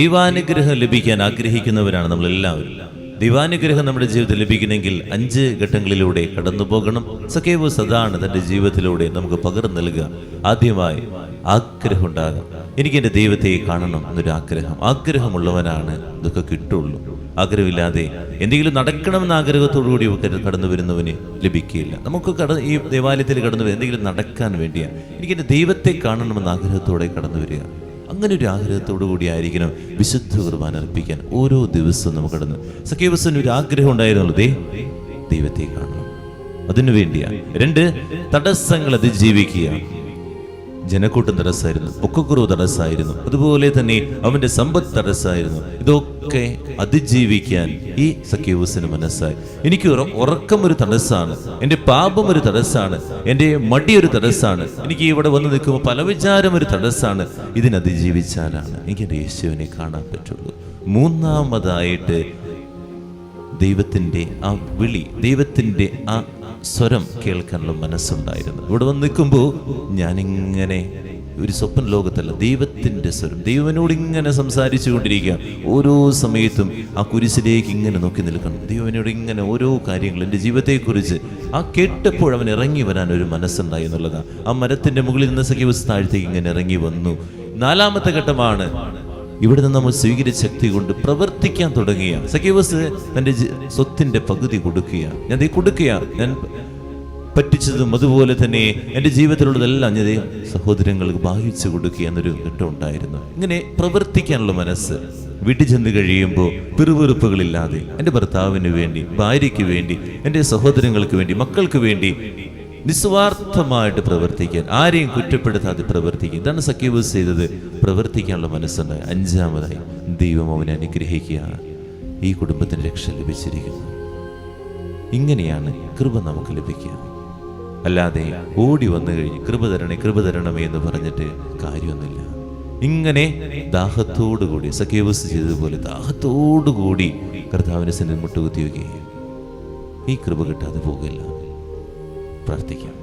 ദൈവാനുഗ്രഹം ലഭിക്കാൻ ആഗ്രഹിക്കുന്നവരാണ് നമ്മളെല്ലാവരും. ദൈവാനുഗ്രഹം നമ്മുടെ ജീവിതത്തിൽ ലഭിക്കണമെങ്കിൽ 5 ഘട്ടങ്ങളിലൂടെ കടന്നു പോകണം. സക്കേവൂസ് അതാണ് തൻ്റെ ജീവിതത്തിലൂടെ നമുക്ക് പകർന്നു നൽകുക. ആദ്യമായി ആഗ്രഹം ഉണ്ടാകാം. എനിക്ക് എൻ്റെ ദൈവത്തെ കാണണം എന്നൊരു ആഗ്രഹമുള്ളവനാണ് ഇതൊക്കെ കിട്ടുള്ളൂ. ആഗ്രഹമില്ലാതെ എന്തെങ്കിലും നടക്കണമെന്ന ആഗ്രഹത്തോടു കൂടി കടന്നു വരുന്നവന് ലഭിക്കുകയില്ല. നമുക്ക് ഈ ദേവാലയത്തിൽ കടന്നു വരും എന്തെങ്കിലും നടക്കാൻ വേണ്ടിയാണ്. എനിക്ക് എൻ്റെ ദൈവത്തെ കാണണമെന്ന ആഗ്രഹത്തോടെ കടന്നു വരിക. അങ്ങനെ ഒരു ആഗ്രഹത്തോടു കൂടി ആയിരിക്കണം വിശുദ്ധ കുർബാന അർപ്പിക്കാൻ ഓരോ ദിവസവും നമുക്ക് കടന്ന്. സക്കേവൂസിന് ഒരു ആഗ്രഹം ഉണ്ടായിരുന്നുള്ളൂ, ദൈവത്തെ കാണണം. അതിനു വേണ്ടിയാണ്. 2 തടസ്സങ്ങൾ അതിജീവിക്കുക. ജനക്കൂട്ടം തടസ്സമായിരുന്നു, പൊക്കക്കുറവ് തടസ്സമായിരുന്നു, അതുപോലെ തന്നെ അവന്റെ സമ്പത്ത് തടസ്സമായിരുന്നു. ഇതൊക്കെ അതിജീവിക്കാൻ ഈ സക്കേവൂസിന് മനസ്സായി. എനിക്ക് ഉറക്കം ഒരു തടസ്സമാണ്, എൻ്റെ പാപം ഒരു തടസ്സമാണ്, എൻ്റെ മടി ഒരു തടസ്സമാണ്, എനിക്ക് ഇവിടെ വന്ന് നിൽക്കുമ്പോൾ പല വിചാരം ഒരു തടസ്സമാണ്. ഇതിനതിജീവിച്ചാലാണ് എനിക്ക് എൻ്റെ യേശുവിനെ കാണാൻ പറ്റുള്ളൂ. 3-ാമതായിട്ട് ദൈവത്തിൻ്റെ ആ വിളി, ദൈവത്തിൻ്റെ ആ സ്വരം കേൾക്കാനുള്ള മനസ്സുണ്ടായിരുന്നു. ഇവിടെ വന്ന് നിൽക്കുമ്പോൾ ഞാനിങ്ങനെ ഒരു സ്വപ്ന ലോകത്തല്ല, ദൈവത്തിൻ്റെ സ്വരം, ദൈവനോട് ഇങ്ങനെ സംസാരിച്ചു കൊണ്ടിരിക്കുക. ഓരോ സമയത്തും ആ കുരിശിലേക്ക് ഇങ്ങനെ നോക്കി നിൽക്കണം. ദൈവനോട് ഇങ്ങനെ ഓരോ കാര്യങ്ങൾ എൻ്റെ ജീവിതത്തെക്കുറിച്ച് കേട്ടപ്പോൾ അവൻ ഇറങ്ങി വരാൻ ഒരു മനസ്സുണ്ടായി എന്നുള്ളതാണ്. ആ മരത്തിൻ്റെ മുകളിൽ നിന്ന് സക്കേവൂസ് താഴത്തേക്ക് ഇങ്ങനെ ഇറങ്ങി വന്നു. 4-ാമത്തെ ഘട്ടമാണ് ഇവിടെ നിന്ന് നമ്മൾ സ്വീകരിച്ച ശക്തി കൊണ്ട് പ്രവർത്തിക്കാൻ തുടങ്ങിയ സക്കേവൂസ് തൻ്റെ സ്വത്തിൻ്റെ പകുതി കൊടുക്കുക. ഞാൻ പറ്റിച്ചതും അതുപോലെ തന്നെ എൻ്റെ ജീവിതത്തിലുള്ളതെല്ലാം ഞാൻ സഹോദരങ്ങൾക്ക് ഭാഗിച്ചു കൊടുക്കുക എന്നൊരു ഘട്ടം ഉണ്ടായിരുന്നു. ഇങ്ങനെ പ്രവർത്തിക്കാനുള്ള മനസ്സ്. വീട്ടിൽ ചെന്ന് കഴിയുമ്പോൾ പിറുപിറുപ്പുകളില്ലാതെ എൻ്റെ ഭർത്താവിന് വേണ്ടി, ഭാര്യയ്ക്ക് വേണ്ടി, എൻ്റെ സഹോദരങ്ങൾക്ക് വേണ്ടി, മക്കൾക്ക് വേണ്ടി നിസ്വാർത്ഥമായിട്ട് പ്രവർത്തിക്കാൻ, ആരെയും കുറ്റപ്പെടുത്താതെ പ്രവർത്തിക്കുക. ഇതാണ് സക്കേവൂസ് ചെയ്തത്. പ്രവർത്തിക്കാനുള്ള മനസ്സുണ്ടായി. 5-ാമതായി ദൈവം അവനെ അനുഗ്രഹിക്കുക. ഈ കുടുംബത്തിന് രക്ഷ ലഭിച്ചിരിക്കുന്നു. ഇങ്ങനെയാണ് കൃപ നമുക്ക് ലഭിക്കുക. അല്ലാതെ ഓടി വന്നു കഴിഞ്ഞ് കൃപ തരണമേ എന്ന് പറഞ്ഞിട്ട് കാര്യമൊന്നുമില്ല. ഇങ്ങനെ ദാഹത്തോടുകൂടി സക്കേവൂസ് ചെയ്തതുപോലെ ദാഹത്തോടുകൂടി കർത്താവിനെ സന്നിധിയിൽ മുട്ടുകുത്തി വയ്ക്കുകയും ഈ കൃപ കിട്ടാതെ പോകില്ല. പ്രാർത്ഥിക്കാം.